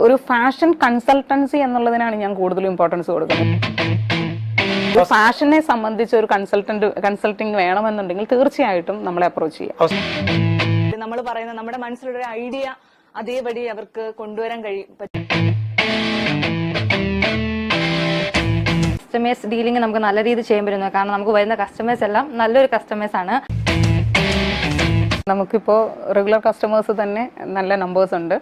ഒരു fashion consultancy എന്നുള്ളതിനാണ് ഞാൻ കൂടുതലും ഇമ്പോർട്ടൻസ് കൊടുക്കുന്നത്. ഫാഷനെ സംബന്ധിച്ച് ഒരു കൺസൾട്ടിങ് വേണമെന്നുണ്ടെങ്കിൽ തീർച്ചയായിട്ടും നമ്മളെ അപ്രോച്ച് ചെയ്യാം. നമ്മൾ പറയുന്ന നമ്മുടെ മനസ്സിലൊരു ഐഡിയ അതേപടി അവർക്ക് കൊണ്ടുവരാൻ കസ്റ്റമേഴ്സ് ഡീലിംഗ് നമുക്ക് നല്ല രീതിയിൽ ചെയ്യാൻ പറ്റുന്നു. കാരണം നമുക്ക് വരുന്ന കസ്റ്റമേഴ്സ് എല്ലാം നല്ലൊരു കസ്റ്റമേഴ്സ് ആണ്. നമുക്കിപ്പോൾ റെഗുലർ കസ്റ്റമേഴ്സ് തന്നെ നല്ല നമ്പേഴ്സ് ഉണ്ട്.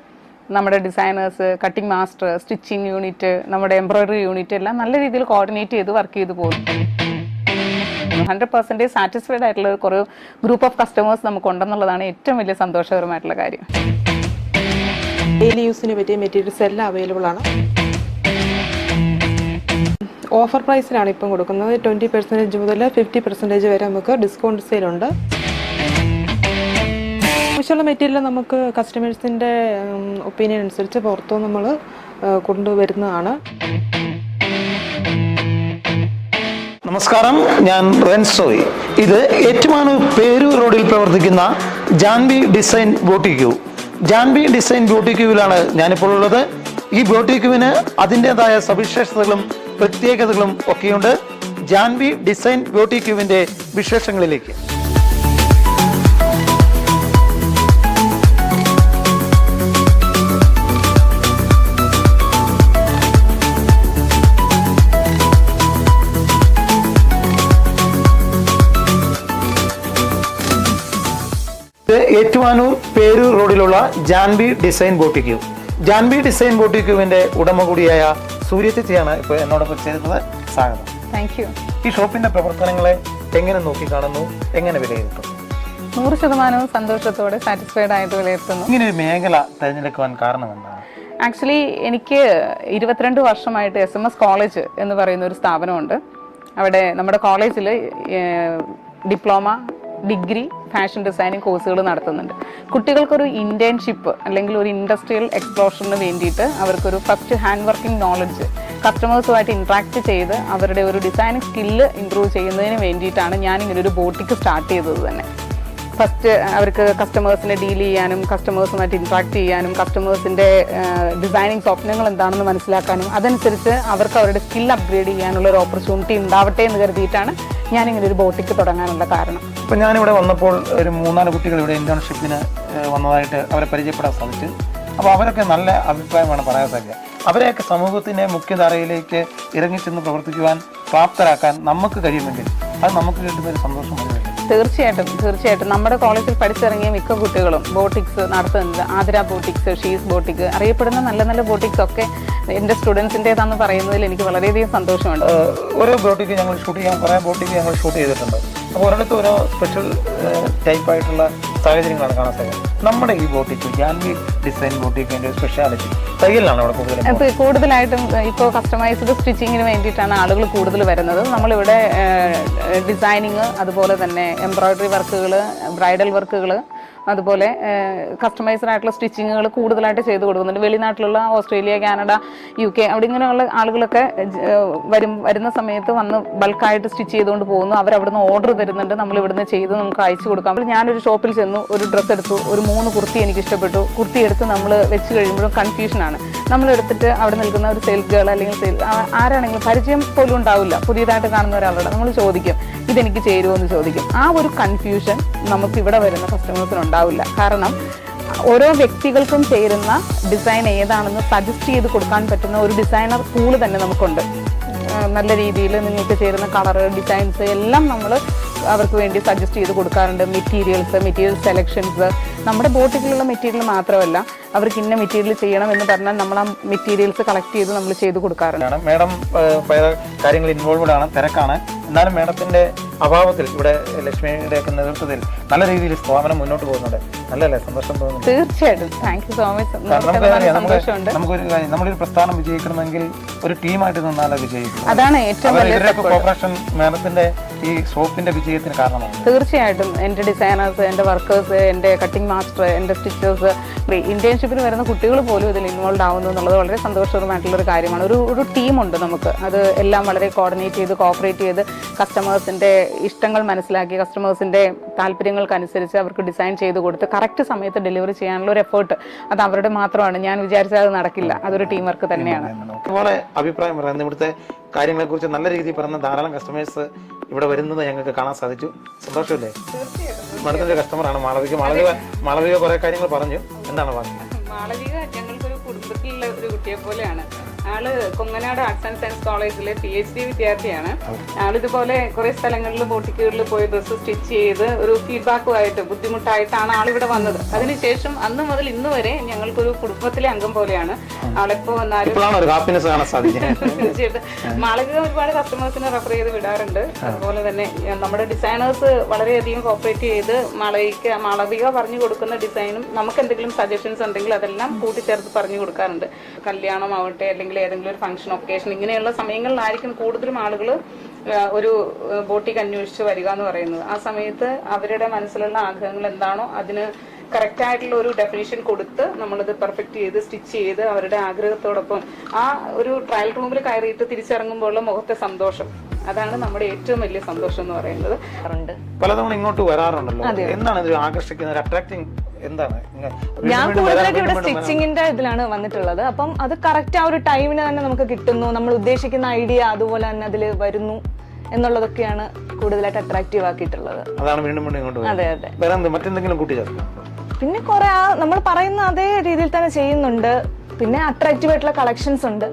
നമ്മുടെ designers, cutting master, stitching unit, നമ്മുടെ എംബ്രോയിഡറി യൂണിറ്റ് എല്ലാം നല്ല രീതിയിൽ കോർഡിനേറ്റ് ചെയ്ത് വർക്ക് ചെയ്ത് പോകും. 100% സാറ്റിസ്ഫൈഡ് ആയിട്ടുള്ള കുറേ ഗ്രൂപ്പ് ഓഫ് കസ്റ്റമേഴ്സ് നമുക്കുണ്ടെന്നുള്ളതാണ് ഏറ്റവും വലിയ സന്തോഷകരമായിട്ടുള്ള കാര്യം. ഡെയിലി യൂസിന് പറ്റിയ മെറ്റീരിയൽസ് എല്ലാം അവൈലബിൾ ആണ്. ഓഫർ പ്രൈസിലാണ് ഇപ്പം കൊടുക്കുന്നത്. 20% മുതൽ 50% വരെ നമുക്ക് ഡിസ്കൗണ്ട് സെയിലുണ്ട്. ആവശ്യമുള്ള മെറ്റീരിയൽ നമുക്ക് കസ്റ്റമേഴ്സിൻ്റെ ഒപ്പീനിയൻ അനുസരിച്ച് പുറത്തു നമ്മൾ കൊണ്ടുവരുന്നതാണ്. നമസ്കാരം, ഞാൻ റെൻസോയ്. ഇത് ഏറ്റുമാനൂർ പേരൂർ റോഡിൽ പ്രവർത്തിക്കുന്ന ജാൻവി ഡിസൈൻ ബോട്ടിക്യൂ. ജാൻവി ഡിസൈൻ ബോട്ടിക്യൂവിലാണ് ഞാനിപ്പോൾ ഉള്ളത്. ഈ ബോട്ടിക്യൂവിന് അതിൻ്റെതായ സവിശേഷതകളും പ്രത്യേകതകളും ഒക്കെയുണ്ട്. ജാൻവി ഡിസൈൻ ബോട്ടിക്യൂവിൻ്റെ വിശേഷങ്ങളിലേക്ക്. ഏറ്റുമാനൂർ പേരൂർ റോഡിലുള്ള ജാൻവി ഡിസൈൻ ബോട്ടിക്യൂ. ജാൻവി ഡിസൈൻ ബോട്ടിക്യൂവിന്റെ ഉടമ കൂടിയായ സൂര്യചേച്ചിയാണ് ഇപ്പോൾ എന്നോടൊപ്പം ചേരുന്നത്. സ്വാഗതം. Thank you. ഈ ഷോപ്പിന്റെ പ്രവർത്തനങ്ങളെ എങ്ങനെ നോക്കിക്കാണുന്നു, എങ്ങനെ വിലയിരുത്തുന്നു? 100% സന്തോഷത്തോടെ സാറ്റിസ്ഫൈഡ് ആയിട്ട് വിലയിരുത്തുന്നു. ഇങ്ങനെ ഒരു മേഖല തിരഞ്ഞെടുക്കുവാൻ കാരണം എന്താണ്? ആക്ച്വലി എനിക്ക് 22 വർഷമായിട്ട് SMS കോളേജ് എന്ന് പറയുന്ന ഒരു സ്ഥാപനമുണ്ട്. അവിടെ നമ്മുടെ കോളേജിൽ ഡിപ്ലോമ, ഡിഗ്രി, ഫാഷൻ ഡിസൈനിങ് കോഴ്സുകൾ നടത്തുന്നുണ്ട്. കുട്ടികൾക്കൊരു ഇന്റേൺഷിപ്പ് അല്ലെങ്കിൽ ഒരു ഇൻഡസ്ട്രിയൽ എക്സ്പ്ലോഷന് വേണ്ടിയിട്ട് അവർക്കൊരു ഫസ്റ്റ് ഹാൻഡ് വർക്കിംഗ് നോളജ് കസ്റ്റമേഴ്സുമായിട്ട് ഇൻട്രാക്ട് ചെയ്ത് അവരുടെ ഒരു ഡിസൈനിങ് സ്കില്ല് ഇമ്പ്രൂവ് ചെയ്യുന്നതിന് വേണ്ടിയിട്ടാണ് ഞാനിങ്ങനെ ഒരു ബോട്ടിക്ക് സ്റ്റാർട്ട് ചെയ്തത് തന്നെ. ഫസ്റ്റ് അവർക്ക് കസ്റ്റമേഴ്സിനെ ഡീൽ ചെയ്യാനും കസ്റ്റമേഴ്സുമായിട്ട് ഇൻട്രാക്ട് ചെയ്യാനും കസ്റ്റമേഴ്സിൻ്റെ ഡിസൈനിങ് സ്വപ്നങ്ങൾ എന്താണെന്ന് മനസ്സിലാക്കാനും അതനുസരിച്ച് അവർക്ക് അവരുടെ സ്കിൽ അപ്ഗ്രേഡ് ചെയ്യാനുള്ള ഒരു ഓപ്പർച്യൂണിറ്റി ഉണ്ടാവട്ടെ എന്ന് കരുതിയിട്ടാണ് ഞാനിങ്ങനെ ഒരു ബോട്ടിക്ക് തുടങ്ങാനുള്ള കാരണം. ഇപ്പം ഞാനിവിടെ വന്നപ്പോൾ ഒരു 3-4 കുട്ടികൾ ഇവിടെ ഇന്റേൺഷിപ്പിന് വന്നതായിട്ട് അവരെ പരിചയപ്പെടാൻ സാധിച്ചു. അപ്പോൾ അവരൊക്കെ നല്ല അഭിപ്രായമാണ് പറയാൻ സാധിക്കുക. അവരെയൊക്കെ സമൂഹത്തിൻ്റെ മുഖ്യധാരയിലേക്ക് ഇറങ്ങിച്ചെന്ന് പ്രവർത്തിക്കുവാൻ പ്രാപ്തരാക്കാൻ നമുക്ക് കഴിയുമെങ്കിൽ അത് നമുക്ക് കിട്ടുന്ന ഒരു സന്തോഷം മതി. തീർച്ചയായിട്ടും നമ്മുടെ കോളേജിൽ പഠിച്ചിറങ്ങിയ മിക്ക കുട്ടികളും ബോട്ടിക്സ് നടത്തുന്നുണ്ട്. ആതിര ബോട്ടിക്സ്, ഷീസ് ബോട്ടിക്, അറിയപ്പെടുന്ന നല്ല നല്ല ബോട്ടിക്സ് ഒക്കെ എൻ്റെ സ്റ്റുഡൻസിൻ്റെതാണെന്ന് പറയുന്നതിൽ എനിക്ക് വളരെയധികം സന്തോഷമുണ്ട്. ഓരോ ബോട്ടിക്ക് ഞങ്ങൾ ഷൂട്ട് ചെയ്യാൻ കുറേ ബോട്ടിക്ക് ഞങ്ങൾ ഷൂട്ട് ചെയ്തിട്ടുണ്ട്. അപ്പോൾ ഒരിടത്ത് ഓരോ സ്പെഷ്യൽ ടൈപ്പായിട്ടുള്ള സാഹചര്യങ്ങളാണ് കാണാൻ സാധിക്കുന്നത്. നമ്മുടെ ഈ ബോട്ടിക്ക് ജാൻവി ഡിസൈൻ ബോട്ടിക്കിൻ്റെ സ്പെഷ്യാലിറ്റി തയ്യലാണ് അവിടെ കൂടുതലായിട്ടും ഇപ്പോൾ കസ്റ്റമൈസ്ഡ് സ്റ്റിച്ചിങ്ങിന് വേണ്ടിയിട്ടാണ് ആളുകൾ കൂടുതൽ വരുന്നത്. നമ്മളിവിടെ ഡിസൈനിങ്, അതുപോലെ തന്നെ എംബ്രോയിഡറി വർക്കുകൾ, ബ്രൈഡൽ വർക്കുകൾ, അതുപോലെ കസ്റ്റമൈസ്ഡ് ആയിട്ടുള്ള സ്റ്റിച്ചിങ്ങുകൾ കൂടുതലായിട്ട് ചെയ്ത് കൊടുക്കുന്നുണ്ട്. വെളിനാട്ടിലുള്ള ഓസ്ട്രേലിയ, കാനഡ, UK അവിടെ ഇങ്ങനെയുള്ള ആളുകളൊക്കെ വരുന്ന സമയത്ത് വന്ന് ബൾക്കായിട്ട് സ്റ്റിച്ച് ചെയ്തുകൊണ്ട് പോകുന്നു. അവരവിടുന്ന് ഓർഡർ തരുന്നുണ്ട്, നമ്മൾ ഇവിടുന്ന് ചെയ്ത് നമുക്ക് അയച്ചു കൊടുക്കാം. അപ്പോൾ ഞാനൊരു ഷോപ്പിൽ ചെന്നു, ഒരു ഡ്രസ്സ് എടുത്തു, ഒരു 3 കുർത്തി എനിക്ക് ഇഷ്ടപ്പെട്ടു. കുർത്തി എടുത്ത് നമ്മൾ വെച്ച് കഴിയുമ്പോഴും കൺഫ്യൂഷനാണ്. നമ്മളെടുത്തിട്ട് അവിടെ നിൽക്കുന്ന ഒരു സെയിൽസ് ഗേൾ അല്ലെങ്കിൽ ആരാണെങ്കിലും പരിചയം പോലും ഉണ്ടാവില്ല. പുതിയതായിട്ട് കാണുന്ന ഒരാളോട് നമ്മൾ ചോദിക്കും, ഇതെനിക്ക് ചേരുമോ എന്ന് ചോദിക്കും. ആ ഒരു കൺഫ്യൂഷൻ നമുക്ക് ഇവിടെ വരുന്ന കസ്റ്റമേഴ്സിനുണ്ടാവില്ല. കാരണം ഓരോ വ്യക്തികൾക്കും ചേരുന്ന ഡിസൈൻ ഏതാണെന്ന് സജസ്റ്റ് ചെയ്ത് കൊടുക്കാൻ പറ്റുന്ന ഒരു ഡിസൈനർ പൂള് തന്നെ നമുക്കുണ്ട്. നല്ല രീതിയിൽ നിങ്ങൾക്ക് ചേരുന്ന കളറ്, ഡിസൈൻസ് എല്ലാം നമ്മൾ അവർക്ക് വേണ്ടി സജസ്റ്റ് ചെയ്ത് കൊടുക്കാറുണ്ട്. മെറ്റീരിയൽ സെലക്ഷൻസ്, നമ്മുടെ ബോട്ടിക്കിലുള്ള മെറ്റീരിയൽ മാത്രമല്ല, അവർക്ക് ഇന്ന മെറ്റീരിയൽ ചെയ്യണം എന്ന് പറഞ്ഞാൽ നമ്മൾ ആ മെറ്റീരിയൽസ് കളക്ട് ചെയ്ത് നമ്മൾ ചെയ്ത് കൊടുക്കാറുണ്ട്. മാഡം പല കാര്യങ്ങൾ ഇൻവോൾവ്ഡ് ആണ്, തിരക്കാണ്. എന്നാലും മാഡത്തിന്റെ അഭാവത്തിൽ ഇവിടെ ലക്ഷ്മിയുടെ ഒക്കെ നേതൃത്വത്തിൽ നല്ല രീതിയിൽ സ്ഥാപനം മുന്നോട്ട് പോകുന്നുണ്ട്. നല്ലല്ലേ, സന്തോഷം തോന്നുന്നു? തീർച്ചയായിട്ടും. Thank you so much. നമുക്കൊരു കാര്യം, നമ്മളൊരു പ്രസ്ഥാനം വിജയിക്കണമെങ്കിൽ ഒരു ടീമായിട്ട് നിന്നാലേ വിജയിക്കും. അതാണ് ഏറ്റവും വലിയ കോർപ്പറേഷൻ മാഡത്തിന്റെ ഈ ഷോപ്പിന്റെ വിജയത്തിന് കാരണമാണ്. തീർച്ചയായിട്ടും എൻ്റെ ഡിസൈനേഴ്സ്, എൻ്റെ വർക്കേഴ്സ്, എൻ്റെ കട്ടിംഗ് മാസ്റ്റർ, എൻ്റെ സ്റ്റിച്ചേഴ്സ്, ഇന്റേൺഷിപ്പിന് വരുന്ന കുട്ടികൾ പോലും ഇതിൽ ഇൻവോൾവ് ആവുന്നു എന്നുള്ളത് വളരെ സന്തോഷകരമായിട്ടുള്ള ഒരു കാര്യമാണ്. ഒരു ടീമുണ്ട് നമുക്ക്, അത് എല്ലാം വളരെ കോർഡിനേറ്റ് ചെയ്ത് കോപ്പറേറ്റ് ചെയ്ത് കസ്റ്റമേഴ്സിന്റെ ഇഷ്ടങ്ങൾ മനസ്സിലാക്കി കസ്റ്റമേഴ്സിന്റെ താല്പര്യങ്ങൾക്കനുസരിച്ച് അവർക്ക് ഡിസൈൻ ചെയ്ത് കൊടുത്ത് കറക്റ്റ് സമയത്ത് ഡെലിവറി ചെയ്യാനുള്ള ഒരു എഫേർട്ട് അത് അവരുടെ മാത്രമാണ്. ഞാൻ വിചാരിച്ചാൽ അത് നടക്കില്ല, അതൊരു ടീം വർക്ക് തന്നെയാണ്. അതുപോലെ അഭിപ്രായം പറയുന്നത് ഇവിടുത്തെ കാര്യങ്ങളെ കുറിച്ച് നല്ല രീതിയിൽ പറഞ്ഞ ധാരാളം കസ്റ്റമേഴ്സ് ഇവിടെ വരുന്നത് ഞങ്ങൾക്ക് കാണാൻ സാധിച്ചു. സന്തോഷമല്ലേ? മാഡത്തിന്റെ കസ്റ്റമറാണ് മാളവിക കുറെ കാര്യങ്ങൾ പറഞ്ഞു. എന്താണ് പറഞ്ഞത്? മാളവിക ഞങ്ങൾക്കൊരു കുടുംബത്തിലുള്ള ഒരു കുട്ടിയെ പോലെയാണ്. ആള് കൊങ്ങനാട് ആർട്സ് ആൻഡ് സയൻസ് കോളേജിലെ PhD വിദ്യാർത്ഥിയാണ്. ആളിതുപോലെ കുറെ സ്ഥലങ്ങളിൽ ബോട്ടിക്കുകളിൽ പോയി ഡ്രസ്സ് സ്റ്റിച്ച് ചെയ്ത് ഒരു ഫീഡ്ബാക്കുമായിട്ട് ബുദ്ധിമുട്ടായിട്ടാണ് ആളിവിടെ വന്നത്. അതിനുശേഷം അന്ന് മുതൽ ഇന്ന് വരെ ഞങ്ങൾക്കൊരു കുടുംബത്തിലെ അംഗം പോലെയാണ്. ആളെപ്പോ വന്നാലും തീർച്ചയായിട്ടും മാളവിക ഒരുപാട് കസ്റ്റമേഴ്സിനെ റെഫർ ചെയ്ത് വിടാറുണ്ട്. അതുപോലെ തന്നെ നമ്മുടെ ഡിസൈനേഴ്സ് വളരെയധികം കോപ്പറേറ്റ് ചെയ്ത് മാളവിക പറഞ്ഞു കൊടുക്കുന്ന ഡിസൈനും നമുക്ക് എന്തെങ്കിലും സജഷൻസ് ഉണ്ടെങ്കിൽ അതെല്ലാം കൂട്ടിച്ചേർത്ത് പറഞ്ഞു കൊടുക്കാറുണ്ട്. കല്യാണമാവട്ടെ അല്ലെങ്കിൽ ഏതെങ്കിലും ഒരു ഫംഗ്ഷൻ ഒക്കേഷൻ ഇങ്ങനെയുള്ള സമയങ്ങളിലായിരിക്കും കൂടുതലും ആളുകൾ ഒരു ബോട്ടിക്ക് അന്വേഷിച്ച് വരിക എന്ന് പറയുന്നത്. ആ സമയത്ത് അവരുടെ മനസ്സിലുള്ള ആഗ്രഹങ്ങൾ എന്താണോ അതിന് കറക്റ്റ് ആയിട്ടുള്ള ഒരു ഡെഫിനിഷൻ കൊടുത്ത് നമ്മളിത് പെർഫെക്റ്റ് ചെയ്ത് സ്റ്റിച്ച് ചെയ്ത് അവരുടെ ആഗ്രഹത്തോടൊപ്പം ആ ഒരു ട്രയൽ റൂമിൽ കയറിയിട്ട് തിരിച്ചിറങ്ങുമ്പോഴുള്ള മുഖത്തെ സന്തോഷം, അതാണ് നമ്മുടെ ഏറ്റവും വലിയ സന്തോഷം എന്ന് പറയുന്നത്. പലതവണ ഇങ്ങോട്ട് വരാറുണ്ടല്ലോ, എന്താണ് ഇത് ആകർഷിക്കുന്നത്, അട്രാക്ടിങ് എന്താണ്? ഞാൻ കൂടുതലായിട്ട് ഇവിടെ സ്റ്റിച്ചിങ്ങിന്റെ ഇതിലാണ് വന്നിട്ടുള്ളത്. അപ്പം അത് കറക്റ്റ് ആ ഒരു ടൈമിന് തന്നെ നമുക്ക് കിട്ടുന്നു, നമ്മൾ ഉദ്ദേശിക്കുന്ന ഐഡിയ അതുപോലെ തന്നെ അതിൽ വരുന്നു എന്നുള്ളതൊക്കെയാണ് കൂടുതലായിട്ട് അട്രാക്റ്റീവ് ആക്കിയിട്ടുള്ളത്. അതാണ് വീണ്ടും വീണ്ടും ഇങ്ങോട്ട്. അതെ അതെ. മറ്റെന്തെങ്കിലും കൂട്ടിച്ചേർക്കാം? പിന്നെ കുറെ നമ്മൾ പറയുന്ന അതേ രീതിയിൽ തന്നെ ചെയ്യുന്നുണ്ട്. പിന്നെ അട്രാക്റ്റീവ് ആയിട്ടുള്ള കളക്ഷൻസ് ഉണ്ട്.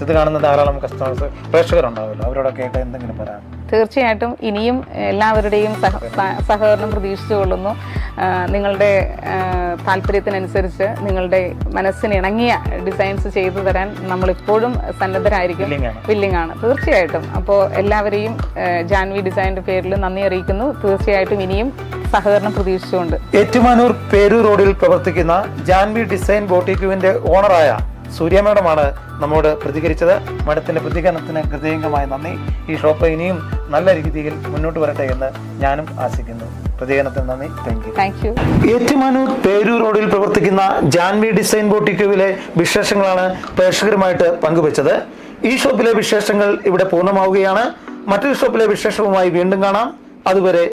ഇത് കാണുന്ന ധാരാളം കസ്റ്റമേഴ്സ് പ്രേക്ഷകരുണ്ടാവുമല്ലോ, അവരോടൊക്കെ ആയിട്ട് എന്തെങ്കിലും പറയാം? തീർച്ചയായിട്ടും ഇനിയും എല്ലാവരുടെയും സഹകരണം പ്രതീക്ഷിച്ചുകൊള്ളുന്നു. നിങ്ങളുടെ താല്പര്യത്തിനനുസരിച്ച് നിങ്ങളുടെ മനസ്സിന് ഇണങ്ങിയ ഡിസൈൻസ് ചെയ്തു തരാൻ നമ്മളിപ്പോഴും സന്നദ്ധരായിരിക്കും, വില്ലിംഗ് ആണ് തീർച്ചയായിട്ടും. അപ്പോൾ എല്ലാവരെയും ജാൻവി ഡിസൈനിന്റെ പേരിൽ നന്ദി അറിയിക്കുന്നു. തീർച്ചയായിട്ടും ഇനിയും സഹകരണം പ്രതീക്ഷിച്ചുകൊണ്ട്. ഏറ്റുമാനൂർ പേരൂർ റോഡിൽ പ്രവർത്തിക്കുന്ന ജാൻവി ഡിസൈൻ ബോട്ടിക്കുവിന്റെ ഓണറായ സൂര്യ മാഡമാണ് നമ്മോട് പ്രതികരിച്ചത്. മാഡത്തിന്റെ പ്രതികരണത്തിന് ഹൃദയംഗമായ നന്ദി. ഈ ഷോപ്പ് ഇനിയും നല്ല രീതിയിൽ മുന്നോട്ട് വരട്ടെ എന്ന് ഞാനും ആശിക്കുന്നു. പ്രതികരണത്തിന് നന്ദി. Thank you. ഏറ്റുമാനൂർ പേരൂർ റോഡിൽ പ്രവർത്തിക്കുന്ന ജാൻവി ഡിസൈൻ ബോട്ടിക്കുവിലെ വിശേഷങ്ങളാണ് പ്രേക്ഷകരുമായിട്ട് പങ്കുവച്ചത്. ഈ ഷോപ്പിലെ വിശേഷങ്ങൾ ഇവിടെ പൂർണ്ണമാവുകയാണ്. മറ്റൊരു ഷോപ്പിലെ വിശേഷവുമായി വീണ്ടും കാണാം. അതുവരെ